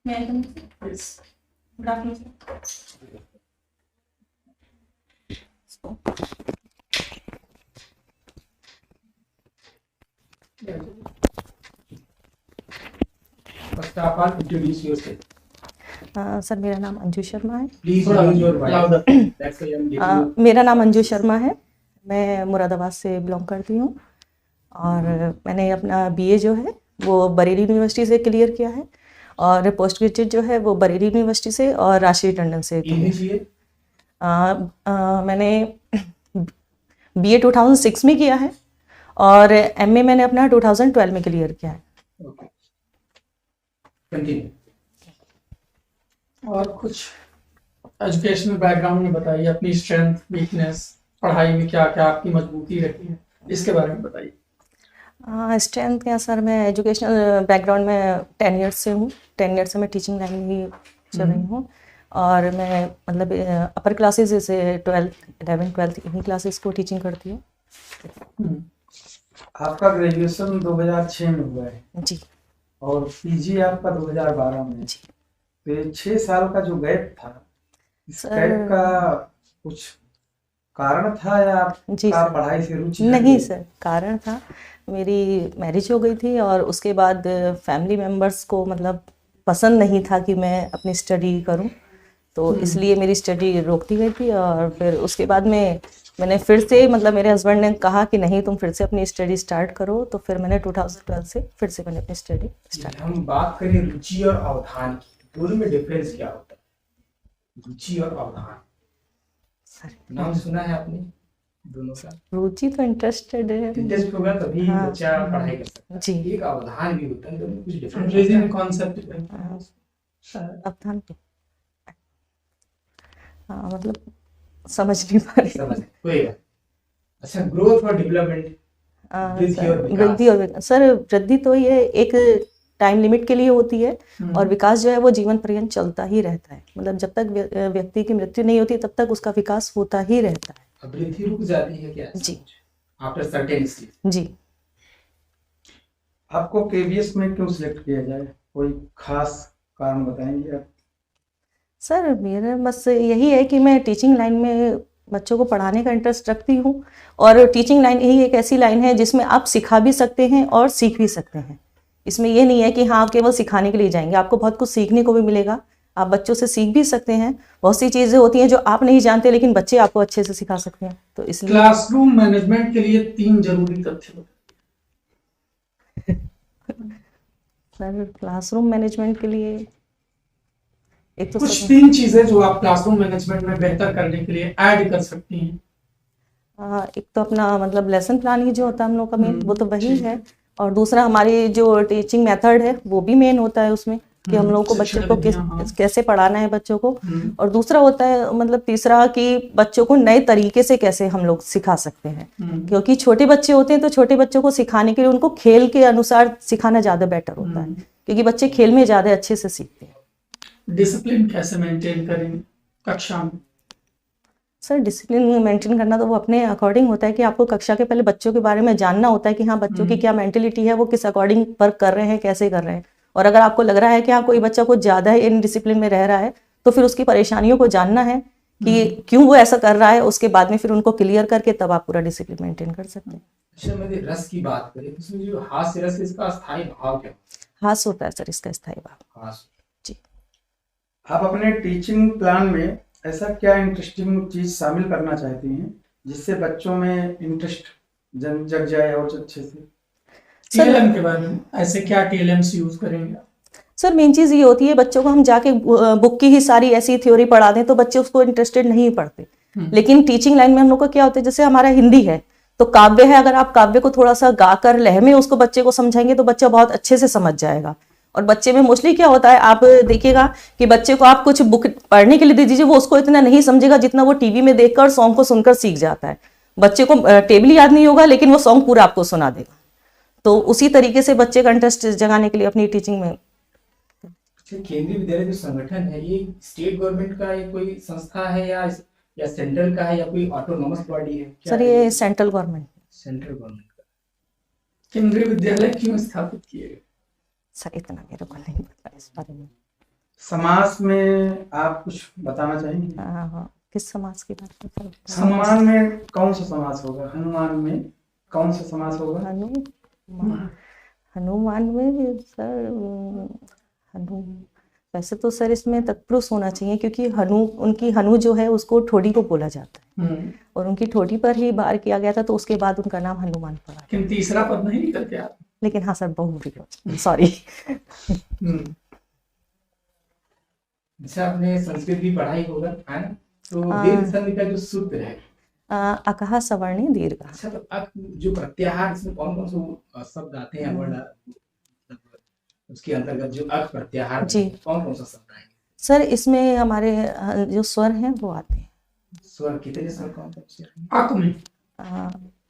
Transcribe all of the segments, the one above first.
May I come in? Yes. Good afternoon, sir. First of all, introduce yourself. Sir मेरा नाम अंजू शर्मा है। Please use your voice. Louder. That's why I'm giving you. मेरा नाम अंजू शर्मा है। मैं मुरादाबाद से बिलोंग करती हूँ और मैंने अपना बीए जो है वो बरेली यूनिवर्सिटी से क्लियर किया है और पोस्ट ग्रेजुएट जो है वो बरेली यूनिवर्सिटी से और राजश्री टंडन से English ये? मैंने बीए 2006 में किया है और एमए मैंने अपना 2012 में क्लियर किया है। Okay. Continue. और कुछ एजुकेशनल बैकग्राउंड में बताइए, अपनी स्ट्रेंथ, वीकनेस, पढ़ाई में क्या क्या आपकी मजबूती रहती है, इसके बारे में बताइए। स्ट्रेंथ क्या सर, मैं एजुकेशनल बैकग्राउंड में 10 ईयर्स से हूँ। 10 ईयर्स से मैं टीचिंग लाइन में ही चल रही हूँ और मैं मतलब अपर क्लासेस जैसे 12th 11th 12th इन्हीं क्लासेस को टीचिंग करती हूँ। आपका ग्रेजुएशन 2006 में हुआ है जी और पीजी आपका 2012 में। जी तो ये 6 साल का जो गैप था, इस सर- गैप का कुछ कारण था या जी आपका सर। पढ़ाई से रुचि नहीं हट गई? सर, कारण था मेरी मैरिज हो गई थी और उसके बाद फैमिली मेम्बर्स को मतलब पसंद नहीं था कि मैं अपनी स्टडी करूं, तो इसलिए मेरी स्टडी रोक दी गई थी। और फिर उसके बाद में मैंने फिर से मतलब मेरे हस्बैंड ने कहा कि नहीं तुम फिर से अपनी स्टडी स्टार्ट करो, तो फिर मैंने 2012 से फिर से मैंने अपनी स्टडी स्टार्ट। हम बात करें रुचि और अवधान की, दोनों में डिफरेंस क्या होता है? रुचि और अवधान, नाम सुना है आपने दोनों का? रुचि तो इंटरेस्टेड है। इंटरेस्ट होगा तभी हाँ। बच्चा पढ़ाई कर सकता है। जी एक अवधान भी होता है, दोनों में कुछ डिफरेंस अंग्रेजी में कॉन्सेप्ट अवधान को मतलब समझ नहीं पा रही। समझ कोई बात। अच्छा, ग्रोथ और डेवलपमेंट, वृद्धि और विकास। वृद्धि और विकास सर, वृद्धि तो ये एक टाइम लिमिट के लिए होती है और विकास जो है वो जीवन पर्यंत चलता ही रहता है। मतलब जब तक व्यक्ति की मृत्यु नहीं होती तब तक उसका विकास होता ही रहता है। अब वृद्धि रुक जाती है क्या? जी। After certain stage. जी आपको केबीएस में क्यों सिलेक्ट किया जाए, कोई खास कारण बताएंगे आप? सर, मेरा बस यही है कि मैं टीचिंग लाइन में बच्चों को पढ़ाने का इंटरेस्ट रखती हूँ और टीचिंग लाइन ही एक ऐसी लाइन है जिसमें आप सिखा भी सकते हैं और सीख भी सकते हैं। इसमें ये नहीं है कि हाँ आप केवल सिखाने के लिए जाएंगे, आपको बहुत कुछ सीखने को भी मिलेगा। आप बच्चों से सीख भी सकते हैं, बहुत सी चीज़ें होती हैं जो आप नहीं जानते लेकिन बच्चे आपको अच्छे से सिखा सकते हैं, तो इसलिए। क्लासरूम मैनेजमेंट के लिए 3 जरूरी तथ्य बताइए। सर, क्लासरूम मैनेजमेंट के लिए एक तो कुछ 3 चीजें जो आप क्लासरूम मैनेजमेंट में बेहतर करने के लिए ऐड कर सकती हैं। एक तो अपना मतलब लेसन प्लान ही जो होता है हम लोग का मेन, वो तो वही ठीक। है। और दूसरा हमारी जो टीचिंग मेथड है वो भी मेन होता है उसमें कि हम लोग को बच्चों को कैसे पढ़ाना है बच्चों को। और दूसरा होता है मतलब तीसरा कि बच्चों को नए तरीके से कैसे हम लोग सिखा सकते हैं, क्योंकि छोटे बच्चे होते हैं तो छोटे बच्चों को सिखाने के लिए उनको खेल के अनुसार सिखाना ज़्यादा बेटर होता है, क्योंकि बच्चे खेल में ज़्यादा अच्छे से सीखते हैं। डिसिप्लिन कैसे मेंटेन करें कक्षा में? सर, डिसिप्लिन मेंटेन करना तो वो अपने अकॉर्डिंग होता है कि आपको कक्षा के पहले बच्चों के बारे में जानना होता है कि हाँ बच्चों की क्या मेंटेलिटी है, वो किस अकॉर्डिंग वर्क कर रहे हैं, कैसे कर रहे हैं। और अगर आपको लग रहा है कि हाँ कोई बच्चा कुछ ज़्यादा इन डिसिप्लिन में रह रहा है तो फिर उसकी परेशानियों को जानना है कि क्यों वो ऐसा कर रहा है, उसके बाद में फिर उनको क्लियर करके तब आप पूरा डिसिप्लिन मेंटेन कर सकते हैं। अच्छा, मैं रस की बात करें तो इसमें जो हास्य रस, इसका स्थायी भाव क्या? हास्य होता है सर इसका स्थायी भाव। हास्य। जी। आप अपने टीचिंग प्लान में ऐसा क्या इंटरेस्टिंग चीज शामिल करना चाहती हैं जिससे बच्चों में इंटरेस्ट जग जाए और अच्छे से? टीएलएम के बारे में, ऐसे क्या टीएलएम्स यूज करेंगे? सर, मेन चीज़ ये होती है बच्चों को हम जाके बुक की ही सारी ऐसी थ्योरी पढ़ा दें तो बच्चे उसको इंटरेस्टेड नहीं पढ़ते। लेकिन टीचिंग लाइन में हम लोग को क्या होता है, जैसे हमारा हिंदी है तो काव्य है, अगर आप काव्य को थोड़ा सा गाकर लय में उसको बच्चे को समझाएंगे तो बच्चा बहुत अच्छे से समझ जाएगा। और बच्चे में मोस्टली क्या होता है, आप देखिएगा कि बच्चे को आप कुछ बुक पढ़ने के लिए दे दीजिए, वो उसको इतना नहीं समझेगा जितना वो टीवी में देखकर सॉन्ग को सुनकर सीख जाता है। बच्चे को टेबल याद नहीं होगा लेकिन वो सॉन्ग पूरा आपको सुना देगा। तो उसी तरीके से बच्चे का इंटरेस्ट जगाने के लिए अपनी टीचिंग में। केंद्रीय विद्यालय जो संगठन है ये स्टेट गवर्नमेंट का एक कोई संस्था है या सेंट्रल का है या कोई ऑटोनोमस बॉडी है? सर, ये सेंट्रल गवर्नमेंट। सेंट्रल गवर्नमेंट का। केंद्रीय विद्यालय क्यों स्थापित किए गए? सर, इतना मेरे को नहीं पता इस बारे में। समाज में आप कुछ बताना चाहेंगे? किस समाज की बात कर रहे हैं? हनुमान में कौन सा समाज होगा? हनुमान में कौन सा समाज होगा? हनुमान में सर हनु वैसे तो सर इसमें तत्पुरुष होना चाहिए, क्योंकि उनकी हनु जो है उसको ठोड़ी को बोला जाता है और उनकी ठोड़ी पर ही वार किया गया था, तो उसके बाद उनका नाम हनुमान पड़ा। लेकिन तीसरा पद नहीं निकल के आता। लेकिन हाँ सर, बहु सॉरी। अच्छा, आपने संस्कृत भी पढ़ाई होगा है ना, तो दीर्घ संधि का जो सूत्र है अकहा सवर्णे दीर्घ। अच्छा, तो अक जो प्रत्याहार, इसमें कौन कौन से शब्द आते हैं वर्ड, उसके अंतर्गत जो अक प्रत्याहार जी, कौन कौन सा शब्द आएंगे? सर इसमें हमारे जो स्वर हैं वो आते हैं। स्वर कितने स्वर कौन कौन से? अक में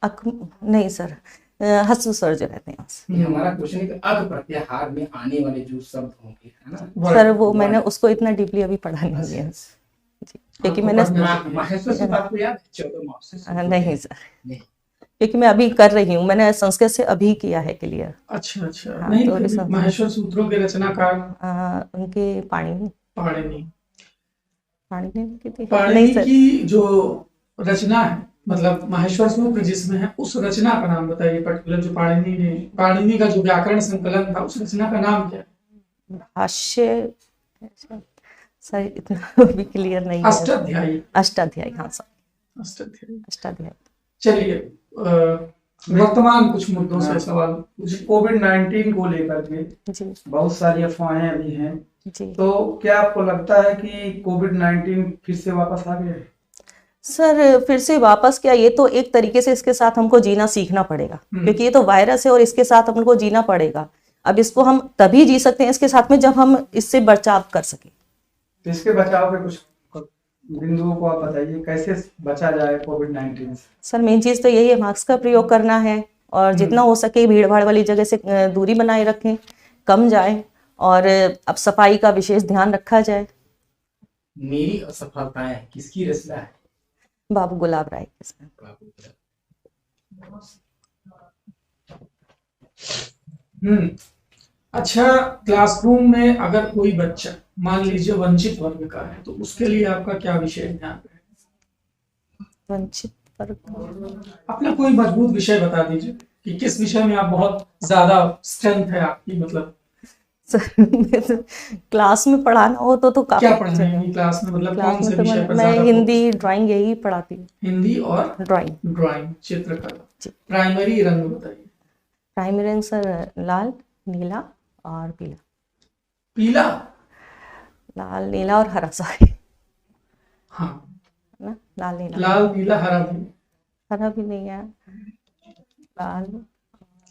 अक नहीं सर, हस्व स्वर जो रहते हैं। ये हमारा क्वेश्चन है कि अक प्रत्याहार में आने वाले जो शब्द होंगे, है ना सर, वो मैंने उसको इतना डीपली अभी पढ़ा नहीं है जी, क्योंकि मैंने माहेश्वर सूत्र आपको याद है? 14 माहेश्वर नहीं सर, क्योंकि मैं अभी कर रही हूँ, मैंने संस्कृत से अभी किया है क्लियर। अच्छा अच्छा। हाँ, नहीं, तो फिर भी माहेश्वर सूत्रों के रचनाकार उनके पाणिनि की थी। नहीं पाणिनि सर, की जो रचना है, मतलब माहेश्वर सूत्र जिसमें है, उस रचना का नाम बताइए पर्टिकुलर, जो पाणिनि का जो व्याकरण संकलन था, उस रचना का नाम क्या है? भाष्य सर इतना भी क्लियर नहीं है। अष्टाध्यायी। हाँ सर, अष्टाध्यायी। चलिए, वर्तमान कुछ मुद्दों से सवाल। कोविड-19 को लेकर के जी बहुत सारी अफवाहें अभी हैं, जी। तो क्या आपको लगता है कि कोविड-19 फिर से वापस आ गया है? सर फिर से वापस क्या, ये तो एक तरीके से इसके साथ हमको जीना सीखना पड़ेगा, क्योंकि ये तो वायरस है और इसके साथ हमको जीना पड़ेगा। अब इसको हम तभी जी सकते हैं इसके साथ में जब हम इससे बचाव कर सके। तो इसके बचाव के कुछ बिंदुओं को आप बताइए, कैसे बचा जाए कोविड-19 से? सर मेन चीज तो यही है, मास्क का प्रयोग करना है और जितना हो सके भीड़ भाड़ वाली जगह से दूरी बनाए रखें, कम जाए, और अब सफाई का विशेष ध्यान रखा जाए। मेरी असफलताएं किसकी रचना है? बाबू गुलाब राय के साथ। अच्छा, क्लासरूम में अगर कोई बच्चा मान लीजिए वंचित वर्ग का है, तो उसके लिए आपका क्या विषय ध्यान है? वंचित वर्ग, अपना कोई मजबूत विषय बता दीजिए कि किस विषय में आप बहुत ज्यादा स्ट्रेंथ है आपकी, मतलब सर क्लास में पढ़ाना हो तो काफी क्या पढ़ाएंगी क्लास में, मतलब कौन से विषय पर? मैं हिंदी, ड्राइंग यही पढ़ाती हूँ। हिंदी और ड्राइंग, चित्रकला। प्राइमरी रंग बताइए। प्राइमरी रंग सर लाल, नीला और पीला। पीला, लाल, नीला और हरा, सॉरी। हाँ ना, लाल नीला, लाल नीला हरा भी नहीं है, लाल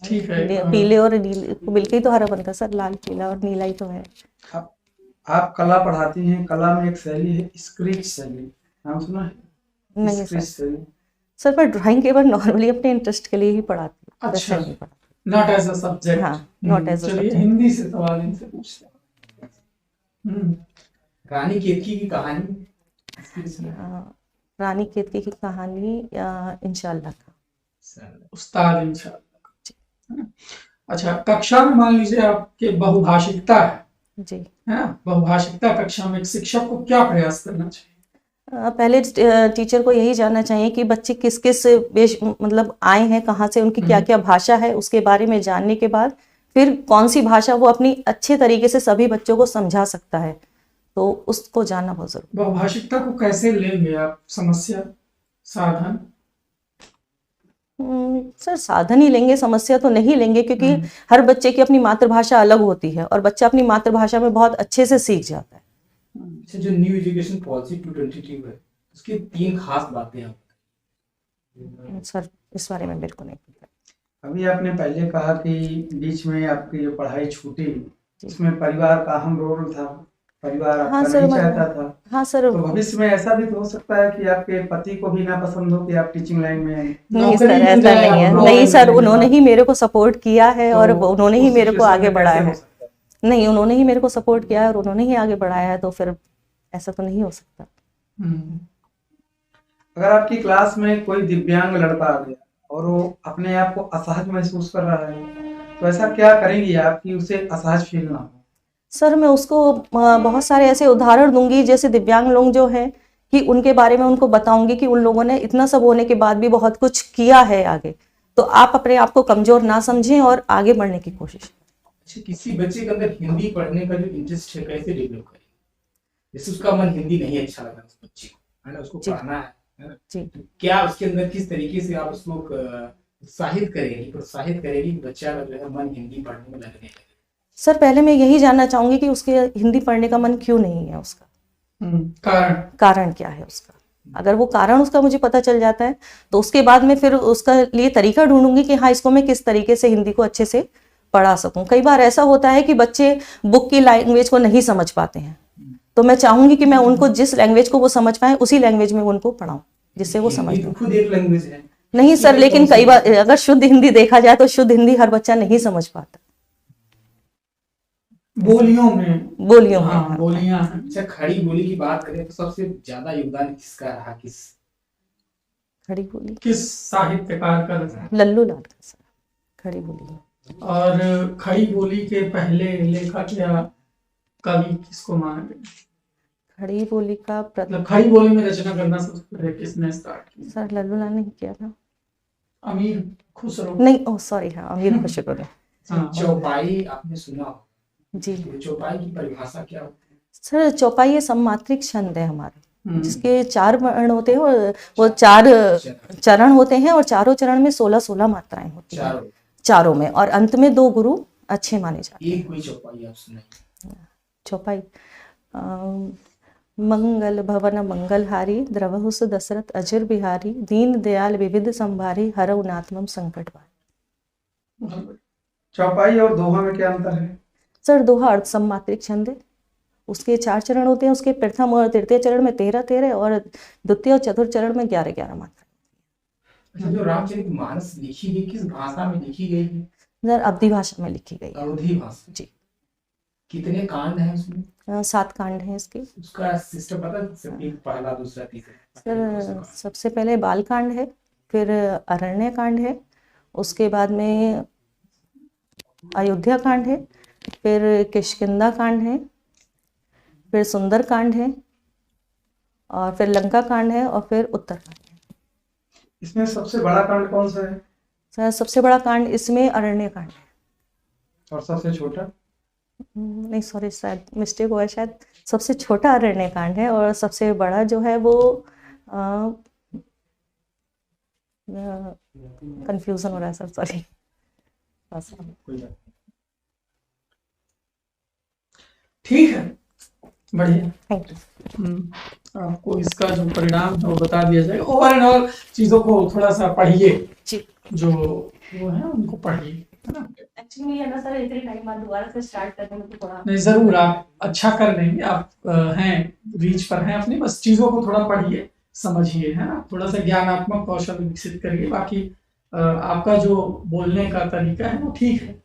ठीक है। पीले और नीले को मिलके ही तो हरा बनता है सर, लाल पीला और नीला ही तो है। आप कला पढ़ाती हैं, कला में एक शैली है स्क्रीच शैली, नाम सुना है? नहीं सर, पर ड्राइंग के बाद नॉर्मली अपने इंटरेस्ट के लिए ही पढ़ाती हूँ। अच्छा, नॉट एज अ सब्जेक्ट। हाँ, not as a subject. Hindi से सवाल इनसे पूछते हैं। रानी केतकी की कहानी, रानी केतकी की कहानी इंशाल्लाह का, उस्ताद इंशाल्लाह। अच्छा, कक्षा में मान लीजिए आपके बहुभाषिकता है जी, है ना, बहुभाषिकता कक्षा में एक शिक्षक को क्या प्रयास करना चाहिए? पहले टीचर को यही जानना चाहिए कि बच्चे किस किस मतलब आए हैं, कहाँ से, उनकी क्या क्या भाषा है, उसके बारे में जानने के बाद फिर कौन सी भाषा वो अपनी अच्छे तरीके से सभी बच्चों को समझा सकता है, तो उसको जानना बहुत जरूरी। बहुभाषिकता को कैसे लेंगे आप? समस्या, साधन? सर साधन ही लेंगे, समस्या तो नहीं लेंगे, क्योंकि हर बच्चे की अपनी मातृभाषा अलग होती है और बच्चा अपनी मातृभाषा में बहुत अच्छे से सीख जाता है। जो न्यू एजुकेशन पॉलिसी 2022 है, उसकी 3 खास बातें आप सर इस बारे में मेरे को नहीं पता। अभी आपने पहले कहा कि बीच में आपकी जो पढ़ाई छूटी, इसमें परिवार का अहम रोल था, परिवार आपका नहीं चाहता था। हाँ सर, तो भविष्य में ऐसा भी तो हो सकता है कि आपके पति को भी ना पसंद हो कि आप टीचिंग लाइन में आए। नहीं सर, ऐसा नहीं है। नहीं सर, उन्होंने ही मेरे को सपोर्ट किया है और उन्होंने ही मेरे को आगे बढ़ाया है। नहीं, उन्होंने ही मेरे को सपोर्ट किया है और उन्होंने ही आगे बढ़ाया है, तो फिर ऐसा तो नहीं हो सकता। अगर आपकी क्लास में कोई दिव्यांग लड़का आ गया और वो अपने आप को असहज महसूस कर रहा है, तो ऐसा क्या करेंगी आप कि उसे असहज फील ना हो? सर मैं उसको बहुत सारे ऐसे उदाहरण दूंगी, जैसे दिव्यांग लोग जो हैं कि उनके बारे में उनको बताऊंगी कि उन लोगों ने इतना सब होने के बाद भी बहुत कुछ किया है आगे, तो आप अपने आप को कमजोर ना समझें और आगे बढ़ने की कोशिश करें। अच्छा, किसी बच्चे के अंदर हिंदी पढ़ने का जो इंटरेस्ट है कैसे डेवलप करें? जैसे उसका मन हिंदी नहीं अच्छा लगा उस बच्चे को, है ना, उसको जी। पढ़ना है ना, जी। तो क्या उसके अंदर किस तरीके से आप उसको उत्साहित करेंगी, प्रोत्साहित करेंगी कि बच्चा का जो है मन हिंदी पढ़ने में लगने लगे? सर पहले मैं यही जानना चाहूंगी कि उसके हिंदी पढ़ने का मन क्यों नहीं है, उसका कारण क्या है उसका। अगर वो कारण उसका मुझे पता चल जाता है तो उसके बाद में फिर उसका लिए तरीका ढूंढूंगी कि हाँ इसको मैं किस तरीके से हिंदी को अच्छे से पढ़ा सकूं। कई बार ऐसा होता है कि बच्चे बुक की लैंग्वेज को नहीं समझ पाते हैं, तो मैं चाहूंगी कि मैं उनको जिस लैंग्वेज को वो समझ पाए उसी लैंग्वेज में उनको पढ़ाऊं जिससे वो समझ हिंदी पाए। तो खुद एक लैंग्वेज है। नहीं सर, लेकिन कई बार अगर शुद्ध हिंदी देखा जाए तो शुद्ध हिंदी हर बच्चा नहीं समझ पाता। बोलियों में बोलियों में, हाँ बोलियां हैं। अच्छा, खड़ी बोली की बात करें तो सबसे ज्यादा योगदान किसका रहा? खड़ी बोली किस साहित्यकार का रहा? लल्लू लाल का सर, खड़ी बोली में। और खड़ी बोली के पहले लेखक या कवि किसको मानते? खड़ी बोली का मतलब खड़ी बोली में रचना करना सबसे पहले किसने स्टार्ट किया? सर लल्लू लाल ने किया था। अमीर खुसरो। नहीं, ओ सॉरी, हाँ अमीर खुसरो ने। हाँ। चौपाई आपने सुना हो? जी चौपाई की परिभाषा क्या होती है? सर, चौपाई ये सम्मात्रिक छंद है हमारा, हम्म। जिसके 4 वर्ण होते हैं और वो 4 चरण होते हैं और चारों चरण में 16-16 मात्राएं होती हैं चारों में, और अंत में 2 गुरु अच्छे माने जाते हैं। एक कोई चौपाई आप सुनाइए। चौपाई मंगल भवन मंगलहारी द्रवहुस दशरथ अजर बिहारी दीन दयाल विविध संभारी हरऊ नाथमम संकट भारी। चौपाई और दोहा में क्या अंतर है? सर दोहा अर्ध सम्मात्रिक छंद है, उसके 4 चरण होते हैं, उसके प्रथम और तृतीय चरण में 13-13 और द्वितीय और चतुर्थ चरण में 11-11 मात्रा। अच्छा, जो रामचरितमानस लिखी गई किस भाषा में लिखी गई है? सर अवधी भाषा में लिखी गई है। अवधी भाषा। जी। कितने कांड हैं उसमें? 7 कांड हैं इसके। उसका सिस्टम पता है? पहला, दूसरा, तीसरा? सर सबसे पहले बाल कांड है, फिर अरण्य कांड है, उसके बाद में अयोध्या कांड है, फिर किष्किंधा कांड है, फिर सुंदर कांड है, और फिर लंका कांड है, और फिर उत्तर कांड है। इसमें सबसे बड़ा कांड कौन सा है? सर सबसे बड़ा कांड इसमें अरण्य कांड है। और सबसे छोटा? नहीं सॉरी, शायद मिस्टेक हुआ है, शायद सबसे छोटा अरण्य कांड है और सबसे बड़ा जो है वो कंफ्यूजन हो रहा है सर, सॉरी। ठीक है, बढ़िया। Thank you. आपको इसका जो परिणाम है वो बता दिया जाएगा। ओवर एंड ऑल चीजों को थोड़ा सा पढ़िए, जो वो है उनको पढ़िए, है ना। एक्चुअली है ना सर, इतने टाइम बाद दोबारा से स्टार्ट करने में तो थोड़ा नहीं, जरूर आप अच्छा कर लेंगे। आप हैं रीच पर हैं अपने, बस चीजों को थोड़ा पढ़िए, समझिए, है ना, थोड़ा सा ज्ञानात्मक कौशल विकसित करिए। बाकी आपका जो बोलने का तरीका है वो ठीक है।